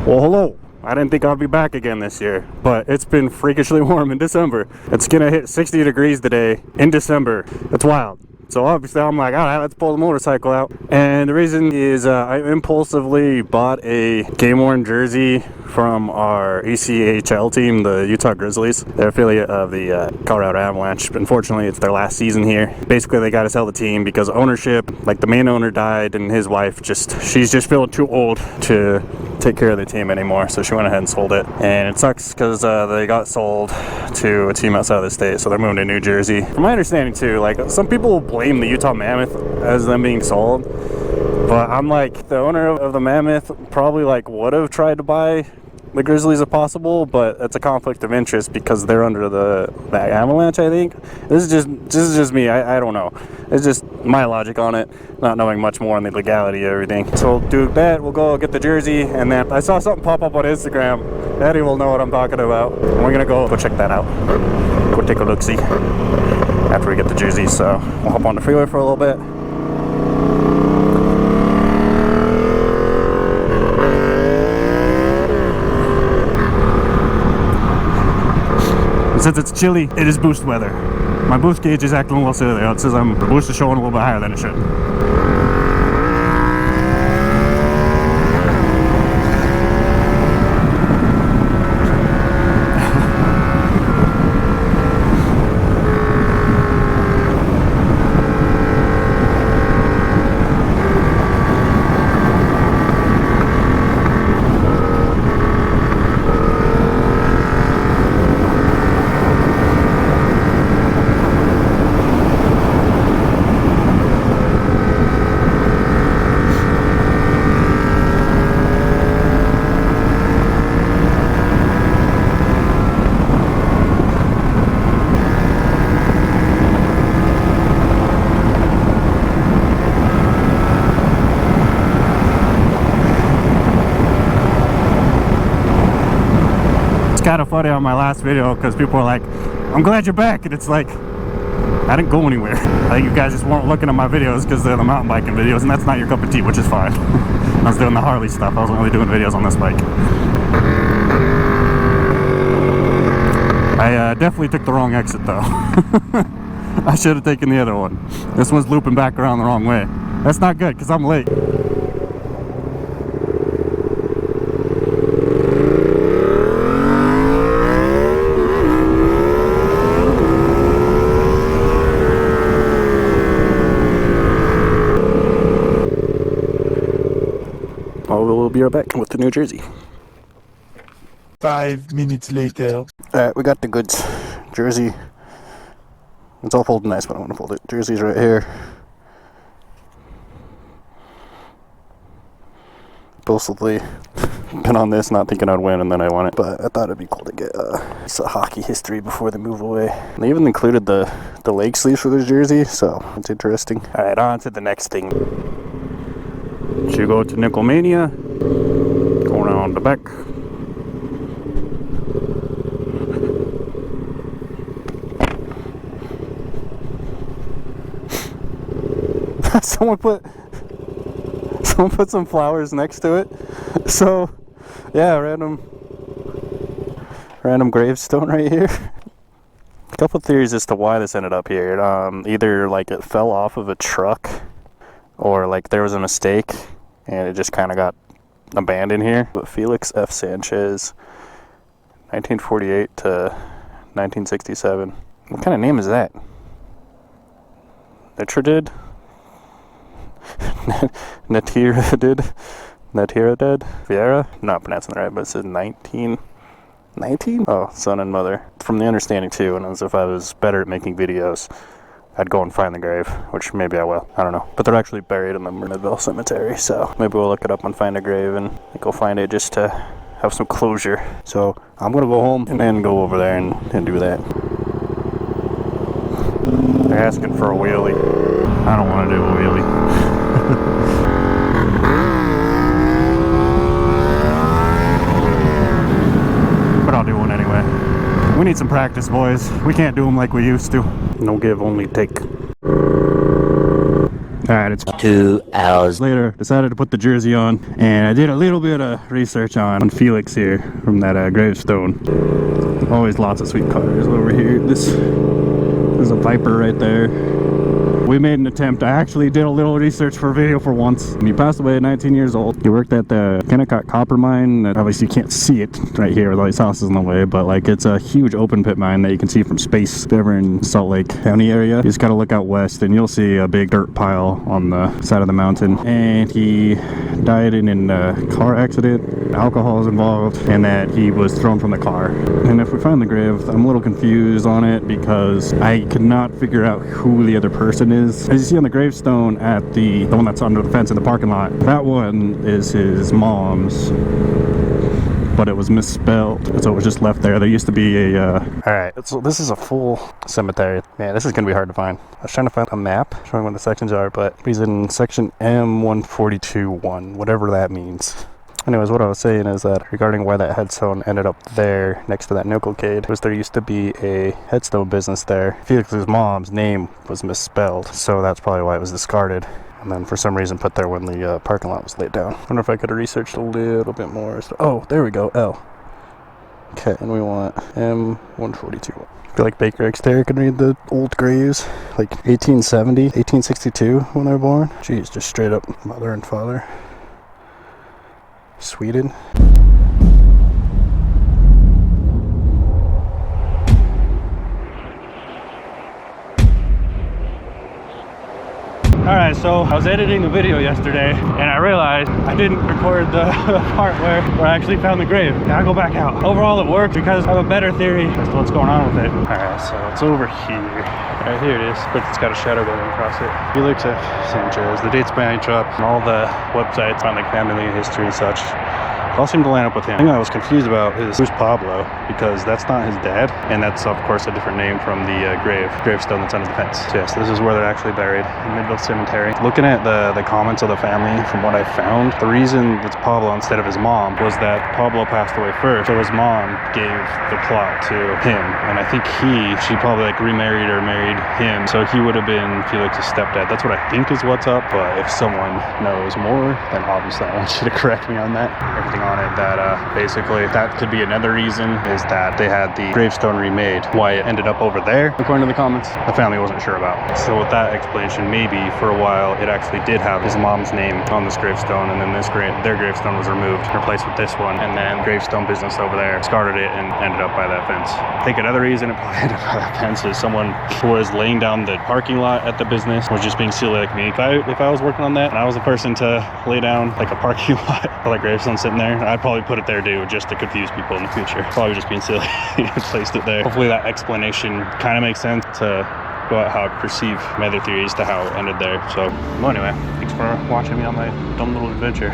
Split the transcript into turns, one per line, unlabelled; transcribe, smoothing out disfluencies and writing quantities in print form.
Well, hello. I didn't think I'd be back again this year, but it's been freakishly warm in December. It's gonna hit 60 degrees today in December. It's wild. So obviously I'm like, all right, let's pull the motorcycle out. And the reason is I impulsively bought a game-worn jersey from our ECHL team, the Utah Grizzlies. They're affiliate of the Colorado Avalanche. Unfortunately, it's their last season here. Basically, they got to sell the team because ownership, like the main owner died, and his wife she's just feeling too old to take care of the team anymore. So she went ahead and sold it. And it sucks because they got sold to a team outside of the state, so they're moving to New Jersey. From my understanding too, like some people blame the Utah Mammoth as them being sold, but I'm like, the owner of the Mammoth probably like would have tried to buy the Grizzlies if possible, but it's a conflict of interest because they're under the Avalanche, I think. This is just me. I don't know. It's just my logic on it, not knowing much more on the legality of everything. So we'll do that. We'll go get the jersey, and then I saw something pop up on Instagram. Eddie will know what I'm talking about. And we're gonna go check that out. Go take a look-see after we get the jersey. So we'll hop on the freeway for a little bit. Since it's chilly, it is boost weather. My boost gauge is acting a little silly. It says the boost is showing a little bit higher than it should. Kind of funny on my last video because people are like, I'm glad you're back, and it's like, I didn't go anywhere. I think you guys just weren't looking at my videos because they're the mountain biking videos, and that's not your cup of tea, which is fine. I was doing the Harley stuff. I wasn't really doing videos on this bike. I definitely took the wrong exit though. I should have taken the other one. This one's looping back around the wrong way. That's not good because I'm late. We'll be right back with the New Jersey.
5 minutes later.
Alright, we got the goods. Jersey. It's all folded nice, but I want to fold it. Jersey's right here. Supposedly been on this, not thinking I'd win, and then I won it. But I thought it'd be cool to get some hockey history before they move away. And they even included the leg sleeves for this jersey, so it's interesting. Alright, on to the next thing. Should go to Nickelmania. Going on the back. Someone put some flowers next to it. So yeah, random gravestone right here. A couple theories as to why this ended up here. Either like it fell off of a truck, or like there was a mistake and it just kind of got abandoned here. But Felix F. Sanchez, 1948 to 1967. What kind of name is that? Nitridid? Natiradid? Vieira? Not pronouncing it right, but it says 19? Oh, son and mother. From the understanding too, and as if I was better at making videos, I'd go and find the grave, which maybe I will. I don't know. But they're actually buried in the Midville Cemetery, so maybe we'll look it up and find a grave and go find it just to have some closure. So I'm gonna go home and then go over there and do that. They're asking for a wheelie. I don't want to do a wheelie. But I'll do one anyway. We need some practice, boys. We can't do them like we used to. No give, only take. Alright, it's
2 hours
later. Decided to put the jersey on, and I did a little bit of research on Felix here from that Gravestone. Always lots of sweet cars over here. There's a Viper right there. We made an attempt. I actually did a little research for a video for once. He passed away at 19 years old. He worked at the Nickelcade copper mine. Obviously you can't see it right here with all these houses in the way, but like it's a huge open pit mine that you can see from space. If you're ever in Salt Lake County area, you just gotta look out west and you'll see a big dirt pile on the side of the mountain. And he died in a car accident. Alcohol is involved, and that he was thrown from the car. And if we find the grave, I'm a little confused on it because I could not figure out who the other person is. As you see on the gravestone at the one that's under the fence in the parking lot, that one is his mom's, but it was misspelled, so it was just left there. There used to be a Alright, so this is a full cemetery. Man, this is gonna be hard to find. I was trying to find a map showing what the sections are, but he's in section M142-1, whatever that means. Anyways, what I was saying is that regarding why that headstone ended up there next to that Nickelcade was there used to be a headstone business there. Felix's mom's name was misspelled, so that's probably why it was discarded. And then for some reason put there when the parking lot was laid down. I wonder if I could have researched a little bit more. Oh, there we go, L. Okay, and we want M142. I feel like Baker X there could read the old graves, like 1870, 1862 when they were born. Jeez, just straight up mother and father. Sweden. Alright, so I was editing the video yesterday and I realized I didn't record the part where I actually found the grave. Gotta go back out. Overall it worked because I have a better theory as to what's going on with it. Alright, so it's over here. Alright, here it is, but it's got a shadow going across it. Felix Sanchez, the dates by drop, and all the websites on like family history and such all seem to line up with him. The thing I was confused about is who's Pablo, because that's not his dad, and that's of course a different name from the gravestone that's under the fence. So yes, this is where they're actually buried, in Midville Cemetery. Looking at the comments of the family, from what I found, the reason it's Pablo instead of his mom was that Pablo passed away first, so his mom gave the plot to him, and I think she probably like remarried or married him, so he would have been Felix's stepdad. That's what I think is what's up, but if someone knows more, then obviously I want you to correct me on that. Everything on it that basically that could be another reason, is that they had the gravestone remade. Why it ended up over there, according to the comments, the family wasn't sure about. So with that explanation, maybe for a while it actually did have his mom's name on this gravestone, and then their gravestone was removed, replaced with this one, and then gravestone business over there discarded it and ended up by that fence. I think another reason it probably ended up by that fence is someone who was laying down the parking lot at the business was just being silly like me. If I was working on that and I was the person to lay down like a parking lot or like gravestone sitting there, I'd probably put it there too, just to confuse people in the future. Probably just being silly. Placed it there. Hopefully that explanation kind of makes sense to go out how I perceive my other theories to how it ended there. So, well, anyway, thanks for watching me on my dumb little adventure.